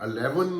11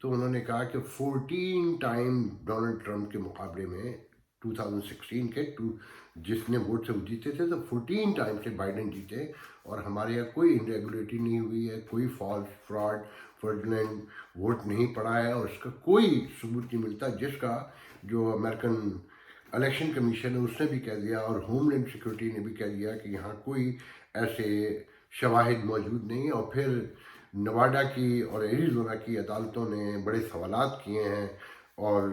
تو انہوں نے کہا کہ 14 ٹائم ڈونلڈ ٹرمپ کے مقابلے میں 2016 کے جس نے ووٹ سے وہ جیتے تھے، تو 14 ٹائم سے بائیڈن جیتے، اور ہمارے یہاں کوئی انریگولیٹی نہیں ہوئی ہے، کوئی فالس فرڈلینڈ ووٹ نہیں پڑا ہے، اور اس کا کوئی ثبوت نہیں ملتا، جس کا جو امریکن الیکشن کمیشن ہے اس نے بھی کہہ دیا، اور ہوم لینڈ سیکورٹی نے بھی کہہ دیا کہ یہاں کوئی ایسے شواہد موجود نہیں ہیں۔ اور پھر نواڈا کی اور ایریزونا کی عدالتوں نے بڑے سوالات کیے ہیں، اور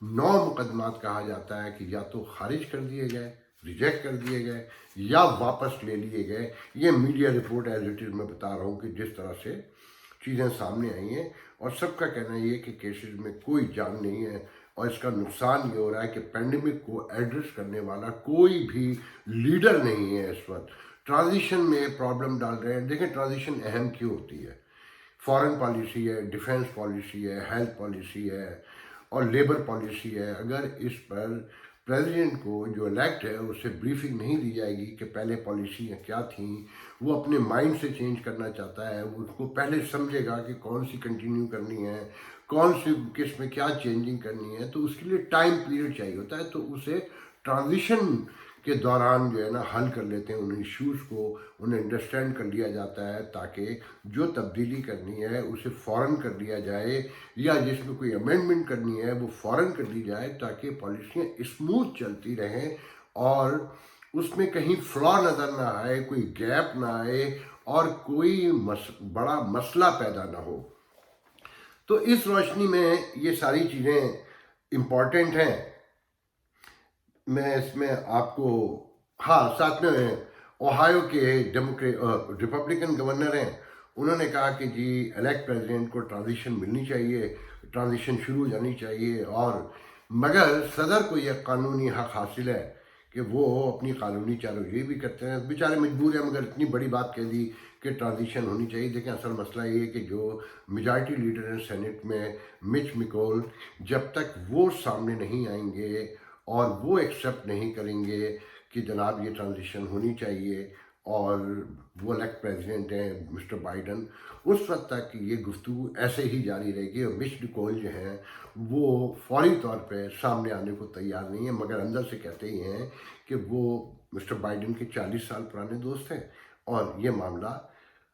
9 مقدمات کہا جاتا ہے کہ یا تو خارج کر دیے گئے، ریجیکٹ کر دیے گئے، یا واپس لے لیے گئے۔ یہ media report as it is میں بتا رہا ہوں کہ جس طرح سے چیزیں سامنے آئی ہیں، اور سب کا کہنا یہ کہ کیسز میں کوئی جان نہیں ہے، اور اس کا نقصان یہ ہو رہا ہے کہ پینڈیمک کو ایڈریس کرنے والا کوئی بھی لیڈر نہیں ہے اس وقت۔ ٹرانزیشن میں پرابلم ڈال رہے ہیں۔ دیکھیں ٹرانزیشن اہم کیوں ہوتی ہے؟ فارن پالیسی ہے، ڈیفینس پالیسی ہے، ہیلتھ پالیسی ہے، اور لیبر پالیسی ہے۔ اگر اس پر پریزیڈنٹ کو جو الیکٹ ہے اسے بریفنگ نہیں دی جائے گی کہ پہلے پالیسیاں کیا تھیں، وہ اپنے مائنڈ سے چینج کرنا چاہتا ہے، وہ اس کو پہلے سمجھے گا کہ کون سی کنٹینیو کرنی ہے، کون سی کس میں کیا چینجنگ کرنی ہے، تو اس کے لیے ٹائم پیریڈ چاہیے ہوتا ہے، تو اسے ٹرانزیشن کے دوران جو ہے نا حل کر لیتے ہیں ان ایشوز کو، انہیں انڈرسٹینڈ کر لیا جاتا ہے، تاکہ جو تبدیلی کرنی ہے اسے فوراً کر لیا جائے، یا جس میں کوئی امینڈمنٹ کرنی ہے وہ فوراً کر لی جائے، تاکہ پالیسیاں اسموتھ چلتی رہیں اور اس میں کہیں فلا نظر نہ آئے، کوئی گیپ نہ آئے، اور کوئی بڑا مسئلہ پیدا نہ ہو۔ تو اس روشنی میں یہ ساری چیزیں امپورٹنٹ ہیں۔ میں اس میں آپ کو ساتھ میں اوہایو کے ریپبلکن گورنر ہیں، انہوں نے کہا کہ جی الیکٹ پریزیڈنٹ کو ٹرانزیشن ملنی چاہیے، ٹرانزیشن شروع ہو جانی چاہیے، اور مگر صدر کو یہ قانونی حق حاصل ہے کہ وہ اپنی قانونی چارجوئی بھی کرتے ہیں، بیچارے مجبور ہیں، مگر اتنی بڑی بات کہہ دی کہ ٹرانزیشن ہونی چاہیے۔ دیکھیں اصل مسئلہ یہ ہے کہ جو میجارٹی لیڈر ہیں سینٹ میں، مچ میکول، جب تک وہ سامنے نہیں آئیں گے اور وہ ایکسیپٹ نہیں کریں گے کہ جناب یہ ٹرانزیشن ہونی چاہیے، اور وہ الیکٹ پریزیڈنٹ ہیں مسٹر بائیڈن، اس وقت تک یہ گفتگو ایسے ہی جاری رہے گی۔ اور مچ میکول جو ہیں وہ فوری طور پہ سامنے آنے کو تیار نہیں ہیں، مگر اندر سے کہتے ہی ہیں کہ وہ مسٹر بائیڈن کے 40 سال پرانے دوست ہیں، اور یہ معاملہ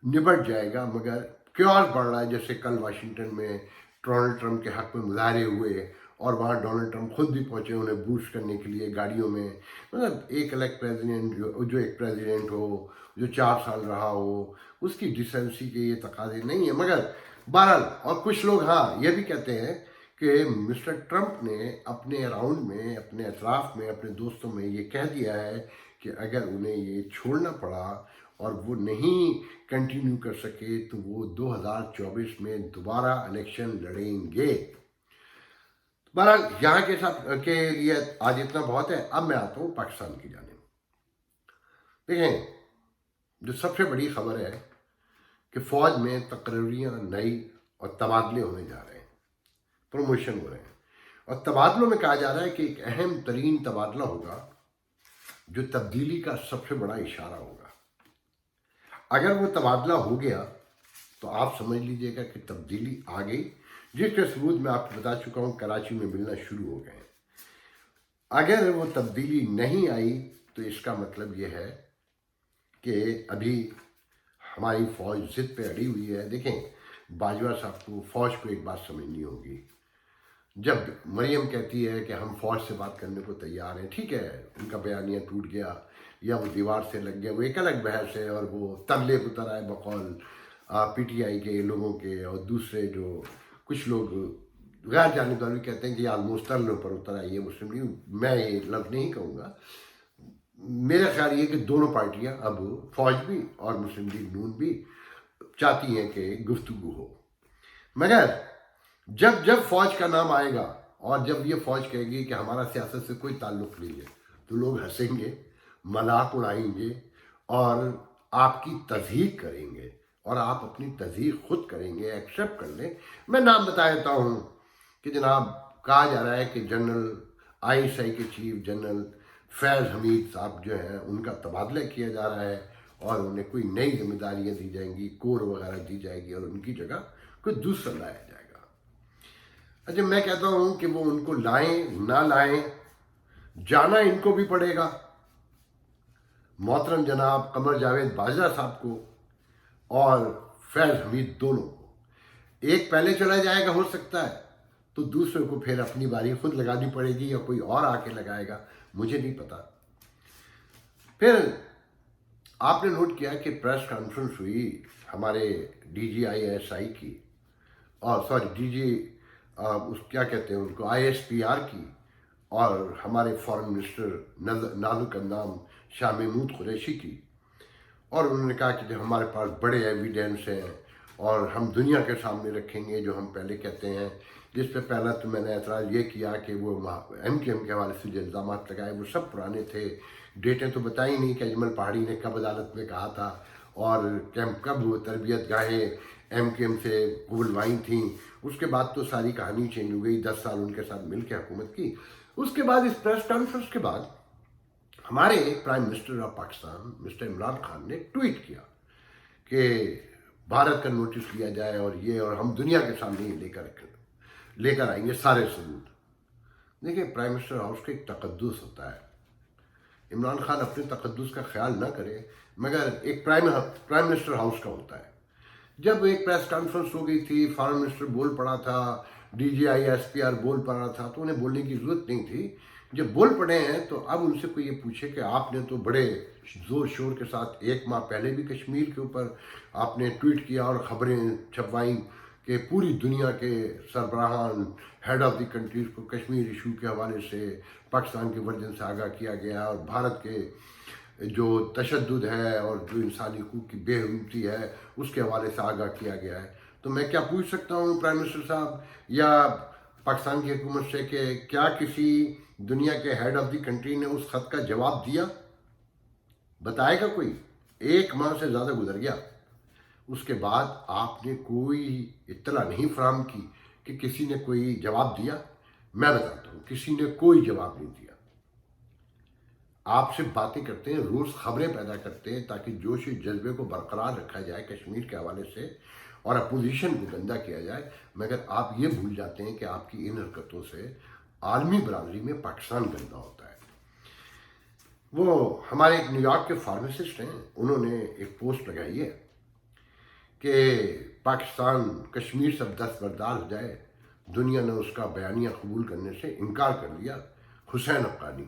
نبٹ جائے گا۔ مگر کیوس بڑھ رہا ہے، جیسے کل واشنگٹن میں ڈونلڈ ٹرمپ کے حق میں مظاہرے ہوئے، اور وہاں ڈونلڈ ٹرمپ خود بھی پہنچے انہیں بوسٹ کرنے کے لیے گاڑیوں میں۔ مطلب ایک الیکٹ پریزیڈنٹ جو ایک پریزیڈنٹ ہو، جو 4 سال رہا ہو، اس کی ڈیسنسی کے یہ تقاضے نہیں ہیں۔ مگر بہرحال، اور کچھ لوگ یہ بھی کہتے ہیں کہ مسٹر ٹرمپ نے اپنے اراؤنڈ میں، اپنے اطراف میں، اپنے دوستوں میں یہ کہہ دیا ہے کہ اگر انہیں یہ چھوڑنا پڑا اور وہ نہیں کنٹینیو کر سکے تو وہ 2024 میں دوبارہ الیکشن لڑیں گے۔ بہرحال یہاں کے لیے آج اتنا بہت ہے۔ اب میں آتا ہوں پاکستان کی جانب۔ دیکھیں جو سب سے بڑی خبر ہے کہ فوج میں تقرریاں نئی اور تبادلے ہونے جا رہے ہیں، پروموشن ہو رہے ہیں، اور تبادلوں میں کہا جا رہا ہے کہ ایک اہم ترین تبادلہ ہوگا جو تبدیلی کا سب سے بڑا اشارہ ہوگا۔ اگر وہ تبادلہ ہو گیا تو آپ سمجھ لیجئے گا کہ تبدیلی آ گئی، جس کے ثبوت میں آپ کو بتا چکا ہوں، کراچی میں ملنا شروع ہو گئے ہیں۔ اگر وہ تبدیلی نہیں آئی تو اس کا مطلب یہ ہے کہ ابھی ہماری فوج ضد پہ اڑی ہوئی ہے۔ دیکھیں باجوہ صاحب کو، فوج کو ایک بات سمجھنی ہوگی، جب مریم کہتی ہے کہ ہم فوج سے بات کرنے کو تیار ہیں، ٹھیک ہے، ان کا بیانیہ ٹوٹ گیا یا وہ دیوار سے لگ گیا، وہ ایک الگ بحث ہے، اور وہ ترلے اتر آئے بقول پی ٹی آئی کے لوگوں کے، اور دوسرے جو کچھ لوگ غیر جانبدار بھی کہتے ہیں کہ آلموسٹ ترلوں پر اتر آئی ہے مسلم لیگ۔ میں یہ لفظ نہیں کہوں گا، میرا خیال یہ کہ دونوں پارٹیاں، اب فوج بھی اور مسلم لیگ نون بھی، چاہتی ہیں کہ گفتگو ہو۔ مگر جب فوج کا نام آئے گا اور جب یہ فوج کہے گی کہ ہمارا سیاست سے کوئی تعلق نہیں ہے، تو لوگ ہنسیں گے، مذاق اڑائیں گے، اور آپ کی تضحیق کریں گے، اور آپ اپنی تضحیق خود کریں گے، ایکسیپٹ کر لیں۔ میں نام بتا دیتا ہوں کہ جناب کہا جا رہا ہے کہ جنرل ISI کے چیف جنرل فیض حمید صاحب جو ہیں ان کا تبادلہ کیا جا رہا ہے، اور انہیں کوئی نئی ذمہ داریاں دی جائیں گی، کور وغیرہ دی جائے گی، اور ان کی جگہ کوئی دوسرا لایا جائے گا۔ اچھا میں کہتا ہوں کہ وہ ان کو لائیں نہ لائیں، جانا ان کو بھی پڑے گا، محترم جناب قمر جاوید باجوہ صاحب کو اور فیض حمید دونوں کو۔ ایک پہلے چلا جائے گا ہو سکتا ہے، تو دوسرے کو پھر اپنی باری خود لگانی پڑے گی یا کوئی اور آ کے لگائے گا، مجھے نہیں پتا۔ پھر آپ نے نوٹ کیا کہ پریس کانفرنس ہوئی ہمارے D G I S I کی، اور سوری ڈی جی اس کیا کہتے ہیں ان کو، آئی ایس پی آر کی، اور ہمارے فارن منسٹر نازک اندام شاہ محمود قریشی کی، اور انہوں نے کہا کہ جو ہمارے پاس بڑے ایویڈنس ہیں اور ہم دنیا کے سامنے رکھیں گے جو ہم پہلے کہتے ہیں، جس پہ پہلا تو میں نے اعتراض یہ کیا کہ وہ ایم کیو ایم کے حوالے سے جو الزامات لگائے وہ سب پرانے تھے، ڈیٹیں تو بتائی نہیں کہ اجمل پہاڑی نے کب عدالت میں کہا تھا اور کب وہ تربیت گاہیں ایم کیو ایم سے بلوائیں تھیں۔ اس کے بعد تو ساری کہانی چینج ہو گئی، 10 سال ان کے ساتھ مل کے حکومت کی۔ اس کے بعد اس پریس کانفرنس کے بعد ہمارے prime minister of Pakistan mister Imran Khan نے ٹویٹ کیا کہ بھارت کا نوٹس لیا جائے اور یہ، اور ہم دنیا کے سامنے یہ لے کر آئیں گے سارے ثبوت۔ دیکھیں پرائم منسٹر ہاؤس کا ایک تقدس ہوتا ہے، عمران خان اپنے تقدس کا خیال نہ کرے مگر ایک پرائم منسٹر ہاؤس کا ہوتا ہے۔ جب ایک پریس کانفرنس ہو گئی تھی، فارن منسٹر بول پڑا تھا، D G I S P R بول پڑا تھا، تو انہیں بولنے کی ضرورت نہیں تھی۔ جب بول پڑے ہیں تو اب ان سے کوئی یہ پوچھے کہ آپ نے تو بڑے زور شور کے ساتھ 1 ماہ پہلے بھی کشمیر کے اوپر آپ نے ٹویٹ کیا اور خبریں چھپوائیں کہ پوری دنیا کے سربراہان ہیڈ آف دی کنٹریز کو کشمیر ایشو کے حوالے سے پاکستان کے ورژن سے آگاہ کیا گیا، اور بھارت کے جو تشدد ہے اور جو انسانی حقوق کی بے حرمتی ہے اس کے حوالے سے آگاہ کیا گیا ہے۔ تو میں کیا پوچھ سکتا ہوں پرائم منسٹر صاحب یا پاکستان کی حکومت سے کہ کیا کسی دنیا کے ہیڈ آف دی کنٹری نے اس خط کا جواب دیا؟ بتائے گا کوئی؟ 1 ماہ سے زیادہ گزر گیا، اس کے بعد آپ نے کوئی اطلاع نہیں فراہم کی کہ کسی نے کوئی جواب دیا؟ میں بتاتا ہوں کسی نے کوئی جواب نہیں دیا۔ آپ سے باتیں کرتے ہیں، روز خبریں پیدا کرتے ہیں تاکہ جوش جذبے کو برقرار رکھا جائے کشمیر کے حوالے سے اور اپوزیشن کو گندہ کیا جائے، مگر آپ یہ بھول جاتے ہیں کہ آپ کی ان حرکتوں سے عالمی برادری میں پاکستان گندہ ہوتا ہے۔ وہ ہمارے ایک نیو یارک کے فارماسسٹ ہیں، انہوں نے ایک پوسٹ لگائی ہے کہ پاکستان کشمیر سے دستبردار ہو جائے، دنیا نے اس کا بیانیہ قبول کرنے سے انکار کر دیا، حسین حقانی،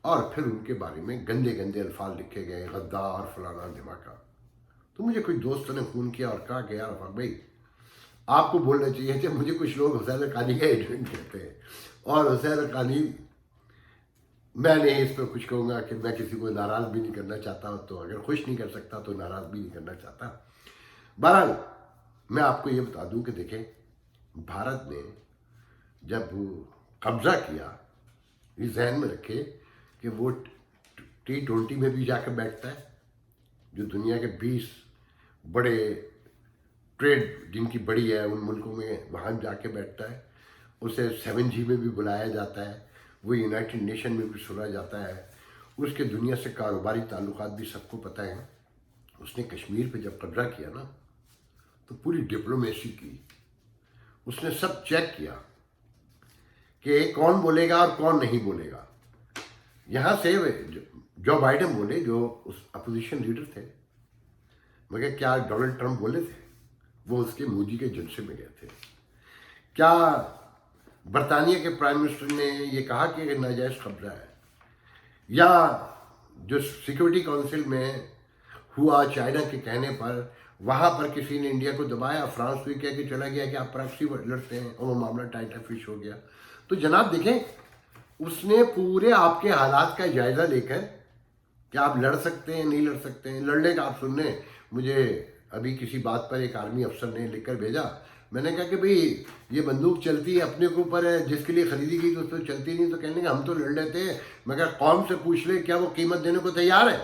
اور پھر ان کے بارے میں گندے گندے الفاظ لکھے گئے، غدار فلانا دھماکہ۔ تو مجھے کچھ دوستوں نے فون کیا اور کہا کہ یار افاق بھائی آپ کو بولنا چاہیے کہ مجھے کچھ لوگ حسین حقانی کا ایجنٹ کہتے ہیں، اور حسین حقانی، میں نہیں اس پہ کچھ کہوں گا کہ میں کسی کو ناراض بھی نہیں کرنا چاہتا، تو اگر خوش نہیں کر سکتا تو ناراض بھی نہیں کرنا چاہتا۔ بہرحال میں آپ کو یہ بتا دوں کہ دیکھیں بھارت نے جب قبضہ کیا، یہ ذہن میں رکھے کہ وہ T20 میں بھی جا کے بیٹھتا ہے، جو دنیا کے 20 بڑے ٹریڈ جن کی بڑی ہے ان ملکوں میں وہاں جا کے بیٹھتا ہے، اسے 7G میں بھی بلایا جاتا ہے، وہ یونائٹڈ نیشن میں بھی سنا جاتا ہے، اس کے دنیا سے کاروباری تعلقات بھی سب کو پتہ ہیں۔ اس نے کشمیر پہ جب قبضہ کیا نا تو پوری ڈپلومیسی کی، اس نے سب چیک کیا کہ کون بولے گا اور کون نہیں بولے گا۔ یہاں سے جو بائیڈن بولے، جو اس اپوزیشن لیڈر تھے، مگر کیا ڈونلڈ ٹرمپ بولے تھے؟ وہ اس کے مودی کے جلسے میں گئے تھے۔ کیا برطانیہ کے پرائم منسٹر نے یہ کہا کہ یہ ناجائز قبضہ ہے؟ یا جو سیکورٹی کونسل میں ہوا چائنا کے کہنے پر وہاں پر کسی نے انڈیا کو دبایا، فرانس بھی کہہ کے چلا گیا کہ آپ پراکسی لڑتے ہیں، اور وہ معاملہ ٹائٹا فش ہو گیا۔ تو جناب دیکھیں اس نے پورے آپ کے حالات کا جائزہ لے کر کہ آپ لڑ سکتے ہیں نہیں لڑ سکتے ہیں، لڑنے کا آپ سن لیں۔ مجھے ابھی کسی بات پر ایک آرمی افسر نے لکھ کر بھیجا، میں نے کہا کہ بھئی یہ بندوق چلتی ہے اپنے کے اوپر ہے، جس کے لیے خریدی گئی تو چلتی نہیں، تو کہنے کہ ہم تو لڑ لیتے ہیں مگر قوم سے پوچھ لیں کیا وہ قیمت دینے کو تیار ہے۔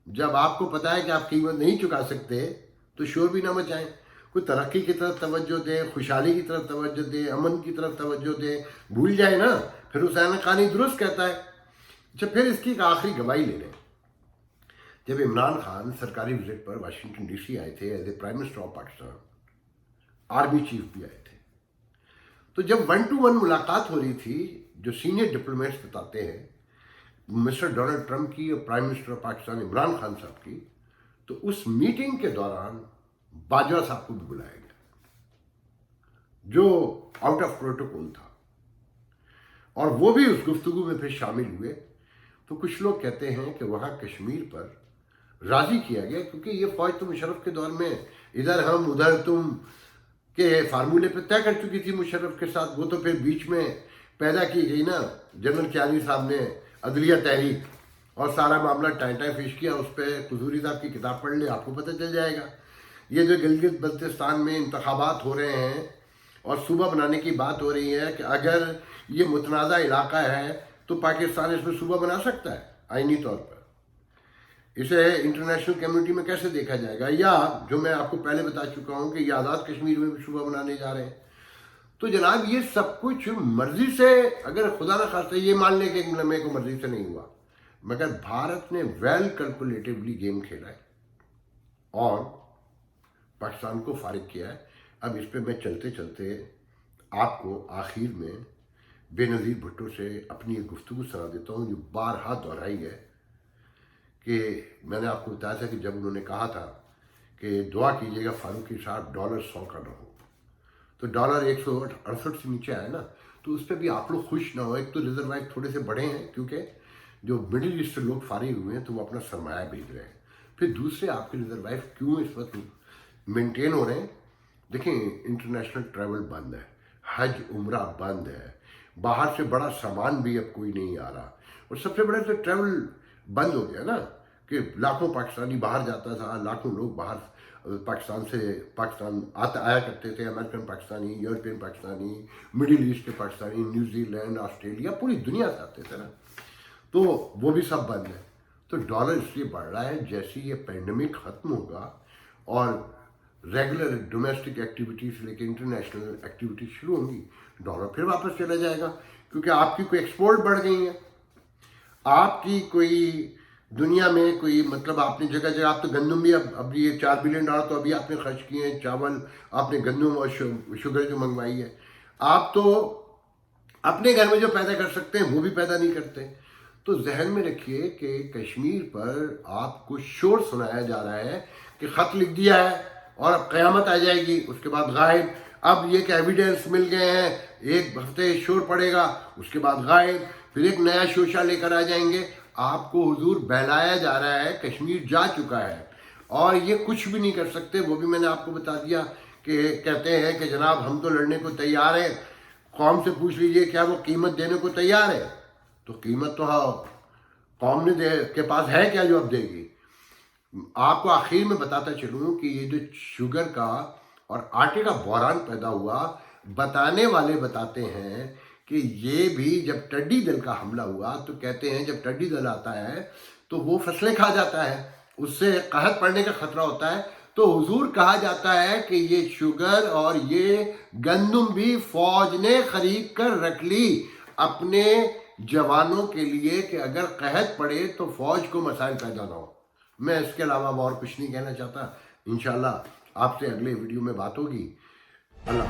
جب آپ کو پتہ ہے کہ آپ قیمت نہیں چکا سکتے تو شور بھی نہ مچائیں، کوئی ترقی کی طرف توجہ دیں، خوشحالی کی طرف توجہ دیں، امن کی طرف توجہ دیں، بھول جائیں نا۔ پھر حسین حقانی درست کہتا ہے۔ اچھا پھر اس کی ایک آخری گواہی لے لیں۔ جب عمران خان سرکاری وزٹ پر واشنگٹن DC آئے تھے as a prime minister of Pakistan, army chief بھی آئے تھے، تو تو جب 1-to-1 ملاقات ہو رہی تھی، جو سینئر ڈپلومیٹس بتاتے ہیں، مسٹر ڈونلڈ ٹرمپ کی اور prime minister of Pakistan Imran Khan صاحب کی، تو اس میٹنگ کے دوران باجوہ صاحب کو بھی بلایا گیا جو آؤٹ آف پروٹوکول تھا، اور وہ بھی اس گفتگو میں پھر شامل ہوئے۔ تو کچھ لوگ کہتے ہیں کہ وہاں کشمیر پر راضی کیا گیا، کیونکہ یہ فوج تو مشرف کے دور میں ادھر ہم ادھر تم کے فارمولے پہ طے کر چکی تھی مشرف کے ساتھ، وہ تو پھر بیچ میں پیدا کی گئی نا جنرل کیانی صاحب نے عدلیہ تحریک، اور سارا معاملہ ٹائیں فش کیا۔ اس پہ قصوری صاحب کی کتاب پڑھ لیں، آپ کو پتہ چل جائے گا۔ یہ جو گلگت بلتستان میں انتخابات ہو رہے ہیں اور صوبہ بنانے کی بات ہو رہی ہے کہ اگر یہ متنازع علاقہ ہے تو پاکستان اس میں صوبہ بنا سکتا ہے آئینی طور پر، اسے انٹرنیشنل کمیونٹی میں کیسے دیکھا جائے گا؟ یا جو میں آپ کو پہلے بتا چکا ہوں کہ یہ آزاد کشمیر میں بھی صوبہ بنانے جا رہے ہیں۔ تو جناب یہ سب کچھ مرضی سے، اگر خدا نہ خواستہ یہ مان لیں کہ ایک لمحے کو مرضی سے نہیں ہوا، مگر بھارت نے ویل کیلکولیٹیولی گیم کھیلا ہے اور پاکستان کو فارغ کیا ہے۔ اب اس پہ میں چلتے چلتے آپ کو آخر میں بے نظیر بھٹو سے اپنی ایک گفتگو سنا دیتا ہوں جو بارہا دہرائی ہے، کہ میں نے آپ کو بتایا تھا کہ جب انہوں نے کہا تھا کہ دعا کیجیے گا فاروقی صاحب ڈالر 100 کا نہ ہو، تو ڈالر 168 سے نیچے آیا نا، تو اس پہ بھی آپ لوگ خوش نہ ہو۔ ایک تو ریزروائر تھوڑے سے بڑھے ہیں کیونکہ جو مڈل ایسٹ سے لوگ فارغ ہوئے ہیں تو وہ اپنا سرمایہ بھیج رہے ہیں، پھر دوسرے آپ کے ریزروائر کیوں اس وقت مینٹین ہو رہے ہیں؟ دیکھیں انٹرنیشنل ٹریول بند ہے، حج عمرہ بند ہے، باہر سے بڑا سامان بھی اب کوئی نہیں آ رہا، اور سب سے بڑا تو ٹریول بند ہو گیا نا، کہ لاکھوں پاکستانی باہر جاتا تھا، لاکھوں لوگ باہر پاکستان آیا کرتے تھے، American Pakistani, European Pakistani, middle east کے پاکستانی، نیوزی لینڈ، آسٹریلیا، پوری دنیا سے آتے تھے نا، تو وہ بھی سب بند ہے۔ تو ڈالر اس لیے بڑھ رہا ہے، جیسے یہ پینڈیمک ختم ہوگا اور ریگولر ڈومیسٹک ایکٹیویٹی سے لے کے انٹرنیشنل ایکٹیویٹی شروع ہوں گی، ڈالر پھر واپس چلا جائے گا، کیونکہ آپ کی کوئی ایکسپورٹ بڑھ گئی ہے، آپ کی کوئی دنیا میں کوئی مطلب آپ نے جگہ جگہ، آپ تو گندم بھی اب یہ $4 بلین تو ابھی آپ نے خرچ کیے ہیں، چاول آپ نے گندم اور شوگر جو منگوائی ہے، آپ تو اپنے گھر میں جو پیدا کر سکتے ہیں وہ بھی پیدا نہیں کرتے۔ تو ذہن میں رکھیے کہ کشمیر پر آپ کو شور سنایا جا رہا ہے کہ خط لکھ دیا ہے اور اب قیامت آ جائے گی، اس کے بعد غائب۔ اب یہ کہ ایویڈنس مل گئے ہیں، ایک ہفتے شور پڑے گا، اس کے بعد غائب، پھر ایک نیا شوشہ لے کر آ جائیں گے۔ آپ کو حضور بہلایا جا رہا ہے، کشمیر جا چکا ہے اور یہ کچھ بھی نہیں کر سکتے۔ وہ بھی میں نے آپ کو بتا دیا کہ کہتے ہیں کہ جناب ہم تو لڑنے کو تیار ہیں، قوم سے پوچھ لیجئے کیا وہ قیمت دینے کو تیار ہے؟ تو قیمت تو قوم نے کے پاس ہے کیا جو اب دے گی؟ آپ کو آخر میں بتاتا چلوں کہ یہ جو شوگر کا اور آٹے کا بحران پیدا ہوا، بتانے والے بتاتے ہیں کہ یہ بھی جب ٹڈی دل کا حملہ ہوا تو کہتے ہیں جب ٹڈی دل آتا ہے تو وہ فصلیں کھا جاتا ہے، اس سے قحط پڑنے کا خطرہ ہوتا ہے۔ تو حضور کہا جاتا ہے کہ یہ شوگر اور یہ گندم بھی فوج نے خرید کر رکھ لی اپنے جوانوں کے لیے کہ اگر قحط پڑے تو فوج کو مسائل پیدا نہ ہو۔ میں اس کے علاوہ اور کچھ نہیں کہنا چاہتا۔ انشاءاللہ آپ سے اگلے ویڈیو میں بات ہوگی۔ اللہ